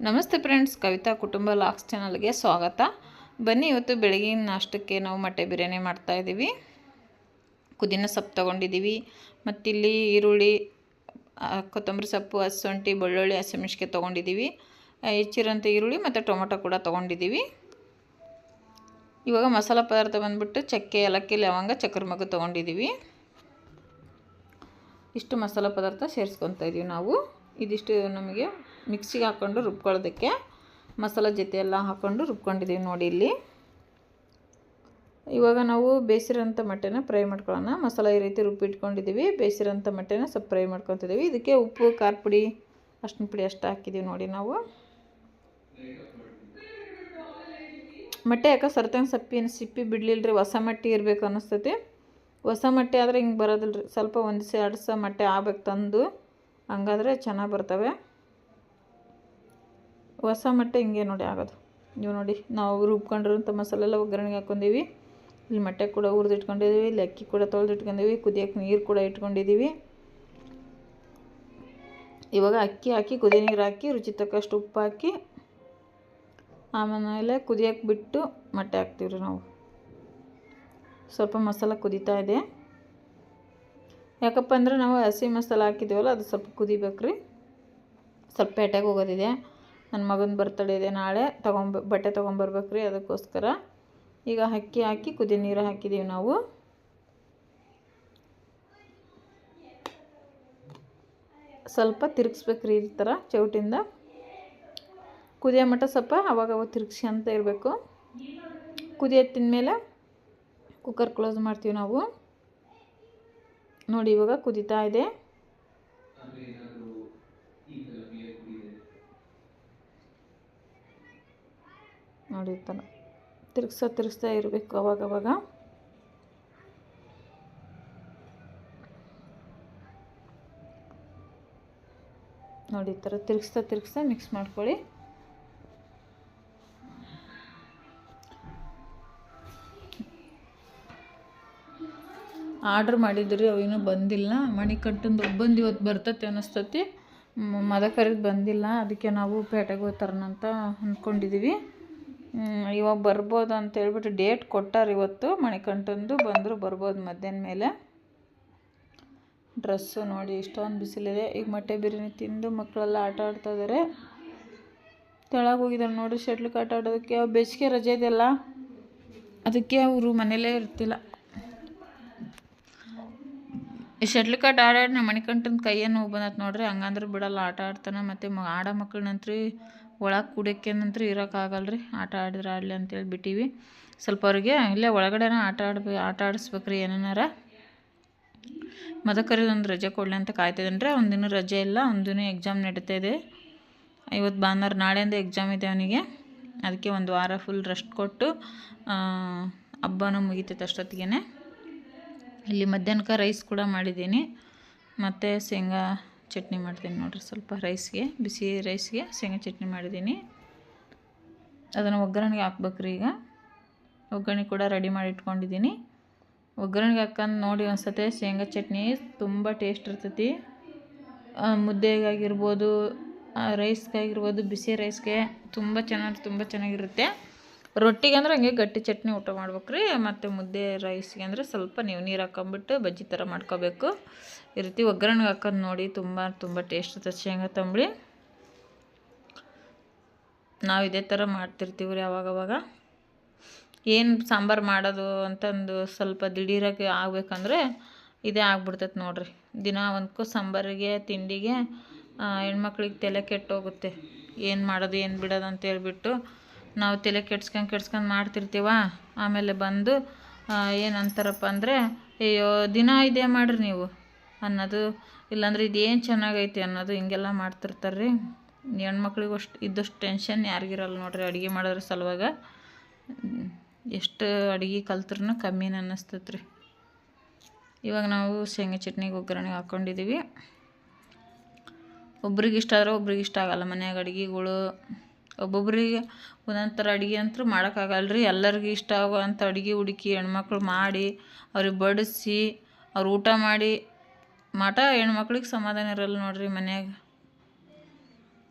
ನಮಸ್ತೆ ಫ್ರೆಂಡ್ಸ್, ಕವಿತಾ ಕುಟುಂಬ ಲಾಕ್ಸ್ ಚಾನಲ್ಗೆ ಸ್ವಾಗತ. ಬನ್ನಿ, ಇವತ್ತು ಬೆಳಗಿನ ನಾಷ್ಟಕ್ಕೆ ನಾವು ಮೊಟ್ಟೆ ಬಿರಿಯಾನಿ ಮಾಡ್ತಾಯಿದ್ದೀವಿ. ಪುದೀನ ಸೊಪ್ಪು ತೊಗೊಂಡಿದ್ದೀವಿ, ಮತ್ತಿಲ್ಲಿ ಈರುಳ್ಳಿ, ಕೊತ್ತಂಬರಿ ಸೊಪ್ಪು, ಹಸಿಶುಂಠಿ, ಬೆಳ್ಳುಳ್ಳಿ, ಹಸಿಮೆಣಸಿಗೆ ತೊಗೊಂಡಿದ್ದೀವಿ. ಹೆಚ್ಚಿರೋಂಥ ಈರುಳ್ಳಿ ಮತ್ತು ಟೊಮೊಟೊ ಕೂಡ ತೊಗೊಂಡಿದ್ದೀವಿ. ಇವಾಗ ಮಸಾಲ ಪದಾರ್ಥ ಬಂದುಬಿಟ್ಟು ಚಕ್ಕೆ, ಏಲಕ್ಕಿ, ಲವಂಗ, ಚಕ್ರ ಮಗು ತೊಗೊಂಡಿದ್ದೀವಿ. ಇಷ್ಟು ಮಸಾಲ ಪದಾರ್ಥ ಸೇರಿಸ್ಕೊತಾ ಇದ್ದೀವಿ ನಾವು. ಇದಿಷ್ಟು ನಮಗೆ ಮಿಕ್ಸಿಗೆ ಹಾಕ್ಕೊಂಡು ರುಬ್ಕೊಳ್ಳೋದಕ್ಕೆ ಮಸಾಲ ಜೊತೆ ಎಲ್ಲ ಹಾಕ್ಕೊಂಡು ರುಬ್ಕೊಂಡಿದ್ದೀವಿ ನೋಡಿ. ಇಲ್ಲಿ ಇವಾಗ ನಾವು ಬೇಯಿಸಿರೋಂಥ ಮೊಟ್ಟೆನ ಫ್ರೈ ಮಾಡ್ಕೊಳ್ಳೋಣ. ಮಸಾಲ ಈ ರೀತಿ ರುಬ್ಬಿಟ್ಕೊಂಡಿದ್ದೀವಿ. ಬೇಯಿಸಿರೋಂಥ ಮೊಟ್ಟೆನ ಸ್ವಲ್ಪ ಫ್ರೈ ಮಾಡ್ಕೊತಿದ್ದೀವಿ. ಇದಕ್ಕೆ ಉಪ್ಪು, ಖಾರ ಪುಡಿ, ಅರ್ಶಿನ ಪುಡಿ ಅಷ್ಟು ಹಾಕಿದ್ದೀವಿ ನೋಡಿ ನಾವು. ಮೊಟ್ಟೆ ಯಾಕೆ ಸರ್ತಂಗೆ ಸಿಪ್ಪಿ ಬಿಡಲಿಲ್ಲರಿ, ಹೊಸ ಮೊಟ್ಟೆ ಇರಬೇಕು ಅನ್ನಿಸ್ತೈತಿ. ಹೊಸ ಮೊಟ್ಟೆ ಆದರೆ ಹಿಂಗೆ ಬರೋದಿಲ್ಲ ರೀ, ಸ್ವಲ್ಪ ಒಂದು ಎರಡು ಸಹ ಮೊಟ್ಟೆ ಆಗ್ಬೇಕು ತಂದು, ಹಂಗಾದ್ರೆ ಚೆನ್ನಾಗಿ ಬರ್ತವೆ. ಹೊಸ ಮೊಟ್ಟೆ ಹಿಂಗೆ ನೋಡಿ ಆಗೋದು. ನೀವು ನೋಡಿ, ನಾವು ರುಬ್ಕೊಂಡಿರೋಂಥ ಮಸಾಲೆ ಎಲ್ಲ ಒಗ್ಗರಣೆಗೆ ಹಾಕ್ಕೊಂಡಿದ್ದೀವಿ. ಇಲ್ಲಿ ಮೊಟ್ಟೆ ಕೂಡ ಹುರಿದಿಟ್ಕೊಂಡಿದ್ದೀವಿ, ಇಲ್ಲಿ ಅಕ್ಕಿ ಕೂಡ ತೊಳೆದಿಟ್ಕೊಂಡಿದ್ದೀವಿ, ಕುದಿಯೋಕ್ಕೆ ನೀರು ಕೂಡ ಇಟ್ಕೊಂಡಿದ್ದೀವಿ. ಇವಾಗ ಅಕ್ಕಿ ಹಾಕಿ ಕುದಿ ನೀರು ಹಾಕಿ ರುಚಿ ತಕ್ಕಷ್ಟು ಉಪ್ಪು ಹಾಕಿ ಆಮೇಲೆ ಕುದಿಯೋಕ್ಕೆ ಬಿಟ್ಟು ಮೊಟ್ಟೆ ಹಾಕ್ತೀವಿ ರೀ ನಾವು. ಸ್ವಲ್ಪ ಮಸಾಲ ಕುದೀತಾ ಇದೆ. ಯಾಕಪ್ಪ ಅಂದರೆ ನಾವು ಹಸಿ ಮಸಾಲ ಹಾಕಿದ್ದೀವಲ್ಲ, ಅದು ಸ್ವಲ್ಪ ಕುದಿಬೇಕು ರೀ. ಸ್ವಲ್ಪ ಪೇಟೆಗೆ ಹೋಗೋದಿದೆ, ನನ್ನ ಮಗನ ಬರ್ತಡೇ ಇದೆ ನಾಳೆ, ಬಟ್ಟೆ ತೊಗೊಂಬರ್ಬೇಕು ರೀ, ಅದಕ್ಕೋಸ್ಕರ ಈಗ ಅಕ್ಕಿ ಹಾಕಿ ಕುದಿ ನೀರು ಹಾಕಿದ್ದೀವಿ ನಾವು. ಸ್ವಲ್ಪ ತಿರುಗಿಸ್ಬೇಕು ರೀ, ಈ ಥರ ಚೌಟಿಂದ ಕುದಿಯೋ ಮಟ್ಟ ಸ್ವಲ್ಪ ಅವಾಗ ತಿರುಗಿಸಿ ಅಂತ ಇರಬೇಕು. ಕುದಿಯತ್ತಿನ ಮೇಲೆ ಕುಕ್ಕರ್ ಕ್ಲೋಸ್ ಮಾಡ್ತೀವಿ ನಾವು ನೋಡಿ. ಇವಾಗ ಕುದೀತಾ ಇದೆ. ನೋಡಿ, ಈ ಥರ ತಿರುಗಿಸ್ತಾ ಇರಬೇಕು ಅವಾಗವಾಗ. ನೋಡಿ, ಈ ಥರ ತಿರುಗಿಸ್ತಾ ಮಿಕ್ಸ್ ಮಾಡ್ಕೊಳ್ಳಿ. ಆರ್ಡ್ರ್ ಮಾಡಿದ್ರಿ, ಅವು ಇನ್ನೂ ಬಂದಿಲ್ಲ. ಮಣಿಕಂಠಂದು ಒಬ್ಬಂದು ಇವತ್ತು ಬರ್ತೈತೆ ಅನ್ನಿಸ್ತತಿ, ಮದಕರಿದು ಬಂದಿಲ್ಲ. ಅದಕ್ಕೆ ನಾವು ಪೇಟೆಗೆ ಹೋಗ್ತಾರನಂತ ಅಂದ್ಕೊಂಡಿದ್ದೀವಿ. ಇವಾಗ ಬರ್ಬೋದು ಅಂತ ಹೇಳ್ಬಿಟ್ಟು ಡೇಟ್ ಕೊಟ್ಟಾರ ಇವತ್ತು. ಮಣಿಕಂಠಂದು ಬಂದರೂ ಬರ್ಬೋದು ಮಧ್ಯಾಹ್ನ ಮೇಲೆ. ಡ್ರೆಸ್ಸು ನೋಡಿ ಇಷ್ಟೊಂದು ಬಿಸಿಲಿದೆ. ಈಗ ಮೊಟ್ಟೆ ಬಿರಿಯಾನಿ ತಿಂದು ಮಕ್ಕಳೆಲ್ಲ ಆಟ ಆಡ್ತಾಯಿದ್ದಾರೆ. ತೆಳಗೆ ಹೋಗಿದ್ದಾರೆ ನೋಡಿ ಶಟ್ಲಿಗೆ ಆಟ ಆಡೋದಕ್ಕೆ. ಬೇಸಿಗೆ ರಜೆ ಇದೆಯಲ್ಲ, ಅದಕ್ಕೆ ಅವರು ಮನೇಲೇ ಇರ್ತಿಲ್ಲ. ಈ ಶಟ್ಲ್ ಕಾಟ್ ಆಡಾಡಿ ನಮ್ಮ ಮಣಿಕಂಠನ ಕೈಯೇ ನೋವು ಬಂದತ್ ನೋಡ್ರಿ. ಹಂಗಂದ್ರೆ ಬಿಡಲ್ಲ, ಆಟ ಆಡ್ತಾನೆ. ಮತ್ತು ಆಡೋ ಮಕ್ಕಳನ್ನಂತ್ರಿ ಒಳಗೆ ಕುಡಿಯೋಕ್ಕೇನಂತ್ರಿ ಇರೋಕ್ಕಾಗಲ್ರಿ. ಆಟ ಆಡಿದ್ರೆ ಆಡಲಿ ಅಂತೇಳಿ ಬಿಟ್ಟಿವಿ. ಸ್ವಲ್ಪ ಅವ್ರಿಗೆ ಇಲ್ಲೇ ಒಳಗಡೆನ ಆಟ ಆಡಿಸ್ಬೇಕ್ರಿ ಏನಾರ. ಮದಕರಿದೊಂದು ರಜೆ ಕೊಡಲಿ ಅಂತ ಕಾಯ್ತಿದ್ದೇನೆ ರೀ. ಒಂದಿನ ರಜೆ ಇಲ್ಲ, ಒಂದಿನ ಎಕ್ಸಾಮ್ ನಡೀತಾ ಇದೆ. ಇವತ್ತು ಭಾನುವಾರ, ನಾಳೆಯಿಂದ ಎಕ್ಸಾಮ್ ಇದೆ ಅವನಿಗೆ. ಅದಕ್ಕೆ ಒಂದು ವಾರ ಫುಲ್ ರೆಸ್ಟ್ ಕೊಟ್ಟು ಹಬ್ಬನೂ ಮುಗಿತೈತೆ ಅಷ್ಟೊತ್ತಿಗೆ. ಇಲ್ಲಿ ಮಧ್ಯಾಹ್ನಕ್ಕೆ ರೈಸ್ ಕೂಡ ಮಾಡಿದ್ದೀನಿ, ಮತ್ತು ಶೇಂಗಾ ಚಟ್ನಿ ಮಾಡ್ತೀನಿ ನೋಡಿರಿ. ಸ್ವಲ್ಪ ರೈಸ್ಗೆ, ಬಿಸಿ ರೈಸ್ಗೆ ಶೇಂಗಾ ಚಟ್ನಿ ಮಾಡಿದ್ದೀನಿ. ಅದನ್ನು ಒಗ್ಗರಣೆಗೆ ಹಾಕ್ಬೇಕ್ರಿ. ಈಗ ಒಗ್ಗರಣೆ ಕೂಡ ರೆಡಿ ಮಾಡಿ ಇಟ್ಕೊಂಡಿದ್ದೀನಿ. ಒಗ್ಗರಣೆಗೆ ಹಾಕೊಂಡು ನೋಡಿ ಒಂದ್ಸತಿ ಶೇಂಗಾ ಚಟ್ನಿ ತುಂಬ ಟೇಸ್ಟ್ ಇರ್ತೈತಿ. ಮುದ್ದೆಗಾಗಿರ್ಬೋದು, ರೈಸ್ಗಾಗಿರ್ಬೋದು, ಬಿಸಿ ರೈಸ್ಗೆ ತುಂಬ ಚೆನ್ನಾಗಿರುತ್ತೆ. ರೊಟ್ಟಿಗೆ ಅಂದ್ರೆ ಹಂಗೆ ಗಟ್ಟಿ ಚಟ್ನಿ ಊಟ ಮಾಡ್ಬೇಕ್ರಿ. ಮತ್ತು ಮುದ್ದೆ ರೈಸ್ಗೆ ಅಂದರೆ ಸ್ವಲ್ಪ ನೀರು ಹಾಕೊಂಬಿಟ್ಟು ಬಜ್ಜಿ ಥರ ಮಾಡ್ಕೋಬೇಕು. ಈ ರೀತಿ ಒಗ್ಗರಣೆಗೆ ಹಾಕೋದು ನೋಡಿ, ತುಂಬ ಟೇಸ್ಟ್ ಇರ್ತದೆ ಶೇಂಗಾ ತಂಬಳಿ. ನಾವು ಇದೇ ಥರ ಮಾಡ್ತಿರ್ತೀವಿ ರೀ ಅವಾಗವಾಗ. ಏನು ಸಾಂಬಾರು ಮಾಡೋದು ಅಂತಂದು ಸ್ವಲ್ಪ ದಿಢೀರಾಗಿ ಆಗ್ಬೇಕಂದ್ರೆ ಇದೇ ಆಗ್ಬಿಡ್ತೈತೆ ನೋಡಿರಿ. ದಿನ ಒಂದಕ್ಕೂ ಸಾಂಬಾರಿಗೆ, ತಿಂಡಿಗೆ ಹೆಣ್ಮಕ್ಳಿಗೆ ತಲೆ ಕೆಟ್ಟೋಗುತ್ತೆ. ಏನು ಮಾಡೋದು ಏನು ಬಿಡೋದು ಅಂತ ಹೇಳ್ಬಿಟ್ಟು ನಾವು ತಲೆ ಕೆಡ್ಸ್ಕೊಂಡು ಮಾಡ್ತಿರ್ತೀವ. ಆಮೇಲೆ ಬಂದು ಏನಂತಾರಪ್ಪ ಅಂದರೆ, ಅಯ್ಯೋ ದಿನ ಇದೇ ಮಾಡಿರಿ ನೀವು ಅನ್ನೋದು, ಇಲ್ಲಾಂದ್ರೆ ಇದೇನು ಚೆನ್ನಾಗೈತಿ ಅನ್ನೋದು, ಹಿಂಗೆಲ್ಲ ಮಾಡ್ತಿರ್ತಾರೆ ರೀ. ಹೆಣ್ಮಕ್ಳಿಗೂ ಇದ್ದಷ್ಟು ಟೆನ್ಷನ್ ಯಾರಿಗಿರಲ್ಲ ನೋಡ್ರಿ ಅಡುಗೆ ಮಾಡೋದ್ರ ಸಲುವಾಗ. ಎಷ್ಟು ಅಡುಗೆ ಕಲ್ತ್ರೂ ಕಮ್ಮಿನ ಅನ್ನಿಸ್ತೈತೆ ರೀ. ಇವಾಗ ನಾವು ಶೇಂಗಾ ಚಟ್ನಿಗೆ ಒಗ್ಗರಣೆಗೆ ಹಾಕ್ಕೊಂಡಿದ್ದೀವಿ. ಒಬ್ರಿಗೆ ಇಷ್ಟ ಆದರೆ ಒಬ್ರಿಗೆ ಇಷ್ಟ ಆಗಲ್ಲ ಮನ್ಯಾಗ ಅಡುಗೆಗಳು. ಒಬ್ಬೊಬ್ರಿಗೆ ಒಂದೊಂದು ಥರ ಅಡುಗೆ ಅಂತೂ ಮಾಡೋಕ್ಕಾಗಲ್ಲ ರೀ. ಎಲ್ಲರಿಗೂ ಇಷ್ಟ ಆಗುವಂಥ ಅಡುಗೆ ಹುಡುಕಿ ಹೆಣ್ಮಕ್ಳು ಮಾಡಿ ಅವ್ರಿಗೆ ಬಡಿಸಿ ಅವ್ರು ಊಟ ಮಾಡಿ ಹೆಣ್ಮಕ್ಳಿಗೆ ಸಮಾಧಾನ ಇರಲ್ಲ ನೋಡ್ರಿ ಮನ್ಯಾಗ.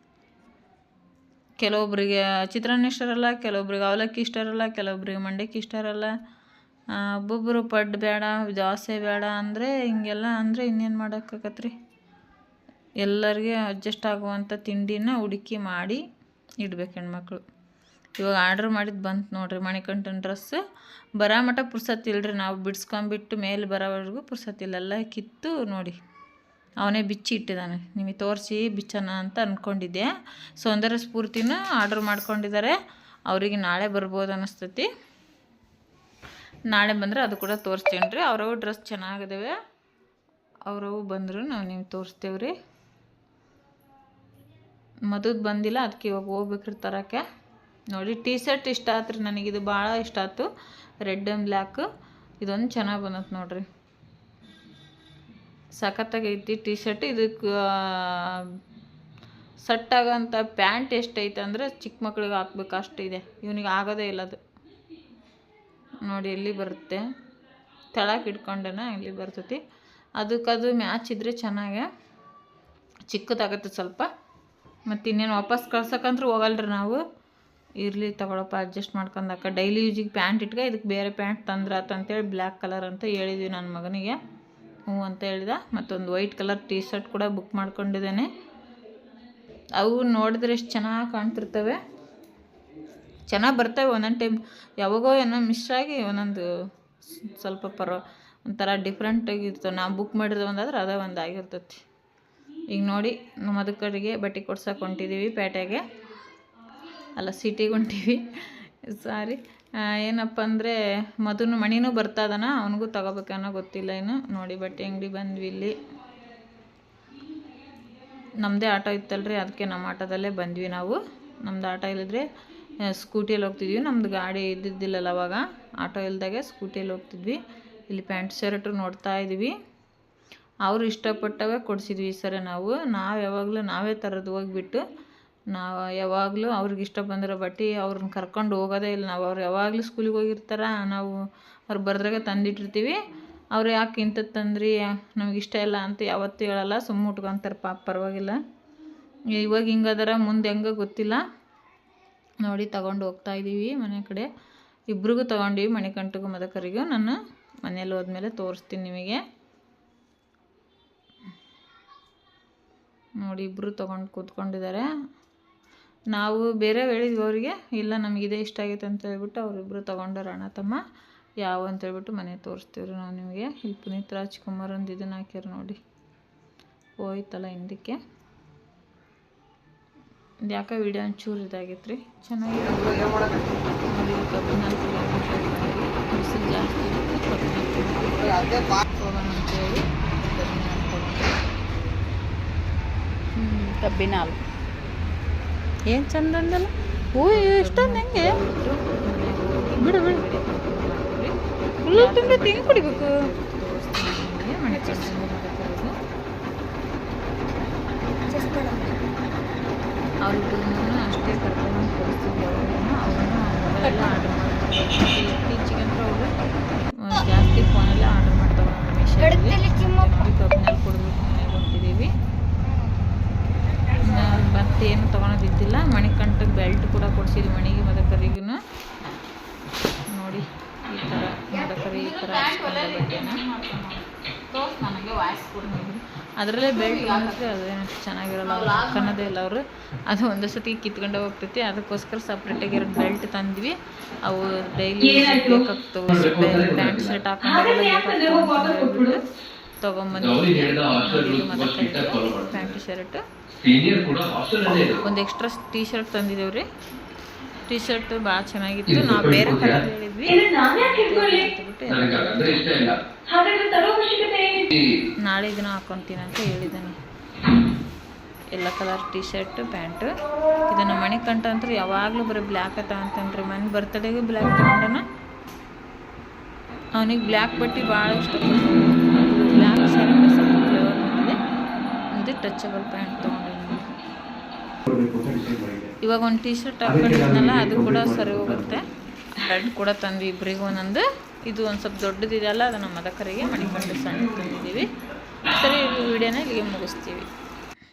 ಕೆಲವೊಬ್ರಿಗೆ ಚಿತ್ರಾನ್ನ ಇಷ್ಟ ಇರಲ್ಲ, ಕೆಲವೊಬ್ರಿಗೆ ಅವಲಕ್ಕಿ ಇಷ್ಟ ಇರಲ್ಲ, ಕೆಲವೊಬ್ರಿಗೆ ಮಂಡಕ್ಕಿ ಇಷ್ಟ ಇರಲ್ಲ. ಒಬ್ಬೊಬ್ಬರು ಪಡ್ಡು ಬೇಡ, ದೋಸೆ ಬೇಡ ಅಂದರೆ ಹಿಂಗೆಲ್ಲ ಅಂದರೆ ಇನ್ನೇನು ಮಾಡೋಕ್ಕಾಗತ್ತೆ ರೀ. ಎಲ್ಲರಿಗೆ ಅಡ್ಜಸ್ಟ್ ಆಗುವಂಥ ತಿಂಡಿನ ಹುಡುಕಿ ಮಾಡಿ ಇಡ್ಬೇಕು ಹೆಣ್ಮಕ್ಳು. ಇವಾಗ ಆರ್ಡ್ರ್ ಮಾಡಿದ್ದು ಬಂತು ನೋಡಿರಿ ಮಣಿಕಂಠನ ಡ್ರೆಸ್. ಬರೋ ಮಟ್ಟ ಪುರ್ಸತ್ತಿಲ್ರಿ, ನಾವು ಬಿಡಿಸ್ಕೊಂಬಿಟ್ಟು ಮೇಲೆ ಬರೋವರೆಗೂ ಪುರ್ಸತ್ತಿಲ್ಲ. ಎಲ್ಲ ಕಿತ್ತು ನೋಡಿ ಅವನೇ ಬಿಚ್ಚಿ ಇಟ್ಟಿದ್ದಾನೆ. ನಿಮಗೆ ತೋರಿಸಿ ಬಿಚ್ಚೋಣ ಅಂತ ಅಂದ್ಕೊಂಡಿದ್ದೆ. ಸೌಂದರ್ಯ ಸ್ಫೂರ್ತಿನೂ ಆರ್ಡ್ರ್ ಮಾಡ್ಕೊಂಡಿದ್ದಾರೆ. ಅವರಿಗೆ ನಾಳೆ ಬರ್ಬೋದು ಅನ್ನಿಸ್ತೈತಿ. ನಾಳೆ ಬಂದರೆ ಅದು ಕೂಡ ತೋರಿಸ್ತೀನಿ ರೀ. ಅವ್ರವು ಡ್ರೆಸ್ ಚೆನ್ನಾಗಿದ್ದಾವೆ, ಅವ್ರವು ಬಂದರೂ ನಾವು ನೀವು ತೋರಿಸ್ತೇವೆ ರೀ. ಮದುವೆ ಬಂದಿಲ್ಲ, ಅದಕ್ಕೆ ಇವಾಗ ಹೋಗ್ಬೇಕ್ರಿ ತರೋಕ್ಕೆ. ನೋಡಿ ಟೀ ಶರ್ಟ್ ಇಷ್ಟ ಆಯ್ತು ರೀ ನನಗಿದು, ಭಾಳ ಇಷ್ಟ ಆಯ್ತು. ರೆಡ್ ಆ್ಯಂಡ್ ಬ್ಲ್ಯಾಕು ಇದೊಂದು ಚೆನ್ನಾಗಿ ಬಂದತ್ತು ನೋಡಿರಿ, ಸಖತ್ತಾಗೈತಿ ಟೀ ಶರ್ಟ್. ಇದಕ್ಕೆ ಸೆಟ್ ಆಗೋಂಥ ಪ್ಯಾಂಟ್ ಎಷ್ಟೈತೆ ಅಂದರೆ ಚಿಕ್ಕ ಮಕ್ಳಿಗೆ ಹಾಕ್ಬೇಕು ಅಷ್ಟಿದೆ. ಇವನಿಗೆ ಆಗೋದೇ ಇಲ್ಲ ಅದು. ನೋಡಿ ಎಲ್ಲಿ ಬರುತ್ತೆ, ತೆಳಕ್ಕೆ ಇಟ್ಕೊಂಡೇನ ಇಲ್ಲಿ ಬರ್ತೈತಿ. ಅದಕ್ಕದು ಮ್ಯಾಚ್ ಇದ್ದರೆ ಚೆನ್ನಾಗೆ. ಚಿಕ್ಕದಾಗತ್ತೆ ಸ್ವಲ್ಪ. ಮತ್ತು ಇನ್ನೇನು ವಾಪಸ್ ಕಳ್ಸೋಕ್ಕಂತೂ ಹೋಗಲ್ರಿ ನಾವು. ಇರಲಿ ತಗೊಳಪ್ಪ ಅಡ್ಜಸ್ಟ್ ಮಾಡ್ಕೊಂಡಾಕ, ಡೈಲಿ ಯೂಸಿಗೆ ಪ್ಯಾಂಟ್ ಇಟ್ಕೆ, ಇದಕ್ಕೆ ಬೇರೆ ಪ್ಯಾಂಟ್ ತಂದ್ರಾತ ಅಂತೇಳಿ ಬ್ಲ್ಯಾಕ್ ಕಲರ್ ಅಂತ ಹೇಳಿದ್ವಿ ನನ್ನ ಮಗನಿಗೆ. ಹ್ಞೂ ಅಂತ ಹೇಳಿದ. ಮತ್ತೊಂದು ವೈಟ್ ಕಲರ್ ಟೀ ಶರ್ಟ್ ಕೂಡ ಬುಕ್ ಮಾಡ್ಕೊಂಡಿದ್ದೇನೆ. ಅವು ನೋಡಿದ್ರೆ ಎಷ್ಟು ಚೆನ್ನಾಗಿ ಕಾಣ್ತಿರ್ತವೆ, ಚೆನ್ನಾಗಿ ಬರ್ತವೆ. ಒಂದೊಂದು ಟೈಮ್ ಯಾವಾಗೋ ಏನೋ ಮಿಸ್ ಆಗಿ ಒಂದೊಂದು ಸ್ವಲ್ಪ ಒಂಥರ ಡಿಫ್ರೆಂಟಾಗಿರ್ತವೆ. ನಾವು ಬುಕ್ ಮಾಡಿರೋ ಒಂದಾದ್ರೆ ಅದೇ ಒಂದು ಆಗಿರ್ತೈತಿ. ಈಗ ನೋಡಿ ನಮ್ಮ ಮದುಕರಿಗೆ ಬಟ್ಟೆ ಕೊಡ್ಸೋಕೆ ಹೊಂಟಿದ್ದೀವಿ ಪೇಟೆಗೆ, ಅಲ್ಲ ಸಿಟಿಗೆ ಹೊಂಟೀವಿ. ಸಾರಿ, ಏನಪ್ಪ ಅಂದರೆ ಮಣಿನೂ ಬರ್ತಾದನ, ಅವನಿಗೂ ತಗೋಬೇಕನ್ನೋ ಗೊತ್ತಿಲ್ಲ ಇನ್ನು. ನೋಡಿ ಬಟ್ಟೆ ಅಂಗಡಿ ಬಂದ್ವಿ. ಇಲ್ಲಿ ನಮ್ಮದೇ ಆಟೋ ಇತ್ತಲ್ರಿ, ಅದಕ್ಕೆ ನಮ್ಮ ಆಟೋದಲ್ಲೇ ಬಂದ್ವಿ ನಾವು. ನಮ್ಮದು ಆಟೋ ಇಲ್ಲದ್ರೆ ಸ್ಕೂಟಿಯಲ್ಲಿ ಹೋಗ್ತಿದ್ವಿ. ನಮ್ಮದು ಗಾಡಿ ಇದ್ದಿದ್ದಿಲ್ಲಲ್ಲ ಅವಾಗ, ಆಟೋ ಇಲ್ದಾಗೆ ಸ್ಕೂಟಿಯಲ್ಲಿ ಹೋಗ್ತಿದ್ವಿ. ಇಲ್ಲಿ ಪ್ಯಾಂಟ್ ಶರ್ಟು ನೋಡ್ತಾ ಇದ್ವಿ. ಅವರು ಇಷ್ಟಪಟ್ಟವೇ ಕೊಡಿಸಿದ್ವಿ ಈ ಸರಿ ನಾವು ಯಾವಾಗಲೂ ನಾವೇ ತರೋದು. ಹೋಗಿಬಿಟ್ಟು ನಾವು ಯಾವಾಗಲೂ ಅವ್ರಿಗೆ ಇಷ್ಟ ಬಂದಿರೋ ಬಟ್ಟೆ ಅವ್ರನ್ನ ಕರ್ಕೊಂಡು ಹೋಗೋದೇ ಇಲ್ಲ ನಾವು. ಅವ್ರು ಯಾವಾಗಲೂ ಸ್ಕೂಲಿಗೆ ಹೋಗಿರ್ತಾರೆ, ನಾವು ಅವ್ರು ಬರ್ದ್ರಾಗೆ ತಂದಿಟ್ಟಿರ್ತೀವಿ. ಅವ್ರು ಯಾಕೆ ಇಂಥದ್ದು ತಂದ್ರಿ, ನಮಗೆ ಇಷ್ಟ ಇಲ್ಲ ಅಂತ ಯಾವತ್ತೂ ಹೇಳಲ್ಲ, ಸುಮ್ಮ ಉಟ್ಕೊಂತಾರೆ ಪಾಪ, ಪರವಾಗಿಲ್ಲ. ಇವಾಗ ಹಿಂಗದರ, ಮುಂದೆ ಹೆಂಗೆ ಗೊತ್ತಿಲ್ಲ. ನೋಡಿ ತಗೊಂಡು ಹೋಗ್ತಾಯಿದ್ದೀವಿ ಮನೆ ಕಡೆ. ಇಬ್ರಿಗೂ ತೊಗೊಂಡಿವಿ, ಮಣಿಕಂಠಗೂ ಮದಕರಿಗೂ. ನಾನು ಮನೇಲಿ ಹೋದ್ಮೇಲೆ ತೋರಿಸ್ತೀನಿ ನಿಮಗೆ. ನೋಡಿ ಇಬ್ಬರು ತೊಗೊಂಡು ಕೂತ್ಕೊಂಡಿದ್ದಾರೆ. ನಾವು ಬೇರೆ ಹೇಳಿದ್ವಿ ಅವರಿಗೆ, ಇಲ್ಲ ನಮಗಿದೇ ಇಷ್ಟ ಆಗೈತೆ ಅಂತ ಹೇಳ್ಬಿಟ್ಟು ಅವರಿಬ್ಬರು ತೊಗೊಂಡಾರ ಅಣ್ಣ ತಮ್ಮ. ಯಾವ ಅಂತೇಳ್ಬಿಟ್ಟು ಮನೆ ತೋರಿಸ್ತೀವ್ರಿ ನಾವು ನಿಮಗೆ. ಇಲ್ಲಿ ಪುನೀತ್ ರಾಜ್ಕುಮಾರ್ ಒಂದು ಇದನ್ನು ಹಾಕ್ಯಾರ ನೋಡಿ, ಹೋಯ್ತಲ್ಲ ಹಿಂದಕ್ಕೆ. ಯಾಕೆ ವಿಡಿಯೋ ಒಂಚೂರು ಇದಾಗೈತೆ ರೀ, ಚೆನ್ನಾಗಿದೆ ನೋಡಿ. ಕಬ್ಬಿನಲ್ಲಿ ಬಿಸಿಲು ಜಾಸ್ತಿ ಇರುತ್ತೆ, ಹೋಗೋಣ ಅಂತೇಳಿ ಕಬ್ಬಿನ ಹಾಲು ಏನು ಚಂದ ಅಂದಲ್ಲ. ಹೂ ಇಷ್ಟೊಂದು ಹೆಂಗೆ ಬಿಡು ಫುಲ್ ತುಂಬ ತಿಂದು ಕುಡಿಬೇಕು. ಅವ್ರಿಬ್ಬರನ್ನೂ ಅಷ್ಟೇ ಕರ್ಕೊಂಡು ಕೊಡಿಸ್ತಿದ್ವಿ. ಅವರೆಲ್ಲ ಆರ್ಡ್ರ್ ಮಾಡ್ತಾರೆ. ಇತ್ತೀಚೆಗಂತ ಅವರು ಜಾಸ್ತಿ ಫೋನೆಲ್ಲ ಆರ್ಡ್ರ್ ಮಾಡ್ತಾರೆ ಮೀಶೋದಲ್ಲಿ. ಕಬ್ಬಿನಲ್ಲಿ ಕೊಡ್ಬಿಟ್ಟು ಮನೆಗೆ ಹೊಂಟಿದ್ದೀವಿ. ಮತ್ತೇನು ತೊಗೊಳೋದಿದ್ದಿಲ್ಲ. ಮಣಿಕಂಠಕ್ಕೆ ಬೆಲ್ಟ್ ಕೂಡ ಕೊಡಿಸಿದ್ವಿ ಮಣಿಗೆ ಮದಕರಿಗೂ. ನೋಡಿ ಈ ಥರ ಮದಕರಿ ಈ ಥರ ಬಟ್ಟೆನ ನನಗೆ ವಾಯ್ಸ್ ಕೂಡ ನೋಡಿ. ಅದರಲ್ಲೇ ಬೆಲ್ಟ್ ಬಂದರೆ ಅದೇನು ಚೆನ್ನಾಗಿರಲ್ಲ, ಅವ್ರು ಹಾಕೋದೇ ಇಲ್ಲ ಅವರು. ಅದು ಒಂದು ಸತಿ ಕಿತ್ಕೊಂಡೆ ಹೋಗ್ತೈತಿ. ಅದಕ್ಕೋಸ್ಕರ ಸಪ್ರೇಟಾಗಿ 2 ಬೆಲ್ಟ್ ತಂದ್ವಿ. ಅವು ಡೈಲಿ ಬೇಕಾಗ್ತವೆ. ಪ್ಯಾಂಟ್ ಶರ್ಟ್ ಹಾಕೊಂಡು ತೊಗೊಂಬಂದಿದ್ವಿ. ಪ್ಯಾಂಟ್ ಶರ್ಟ್ ಒಂದು ಎಕ್ಸ್ಟ್ರಾ ಟೀ ಶರ್ಟ್ ತಂದಿದ್ದೇವೆ ರೀ. ಟೀ ಶರ್ಟ್ ಭಾಳ ಚೆನ್ನಾಗಿತ್ತು. ನಾವು ಬೇರೆ ಕಲರ್ ಹೇಳಿದ್ವಿ, ನಾಳೆ ದಿನ ಹಾಕೊತೀನಿ ಅಂತ ಹೇಳಿದ್ದಾನೆ. ಎಲ್ಲ ಕಲರ್ ಟೀ ಶರ್ಟ್ ಪ್ಯಾಂಟು. ಇದನ್ನು ಮಣಿಕಂಠ ಅಂತ ಯಾವಾಗಲೂ ಬರೀ ಬ್ಲ್ಯಾಕ್ ತಗೊಂತಾನ್ರಿ. ಮನೆ ಬರ್ತಡೆಗೂ ಬ್ಲ್ಯಾಕ್ ತಗೊಂಡನ. ಅವನಿಗೆ ಬ್ಲ್ಯಾಕ್ ಬಟ್ಟೆ ಭಾಳ ಇಷ್ಟ. ಬ್ಲ್ಯಾಕ್ ಶರ್ಟ್ ಸ್ವಲ್ಪ ಫ್ಲೇವರ್ ಬಂದಿದೆ. ಇದು ಟಚಬಲ್ ಪ್ಯಾಂಟ್ ತೊಗೊಂಡಿದ್ದೀನಿ. ಇವಾಗ ಒಂದು ಟೀ ಶರ್ಟ್ ಹಾಕೊಂಡಿದ್ನಲ್ಲ, ಅದು ಕೂಡ ಸರಿ ಹೋಗುತ್ತೆ. ರೆಡ್ ಕೂಡ ತಂದ್ವಿ ಇಬ್ಬರಿಗೂ ಒಂದೊಂದು. ಇದು ಒಂದು ಸ್ವಲ್ಪ ದೊಡ್ಡದಿದೆಯಲ್ಲ, ಅದು ನಮ್ಮ ಮದಕರಿಗೆ ಮಣಿಕಂಠ ಸಣ್ಣ ತಂದಿದ್ದೀವಿ. ಸರಿ, ವಿಡಿಯೋನ ಇಲ್ಲಿಗೆ ಮುಗಿಸ್ತೀವಿ.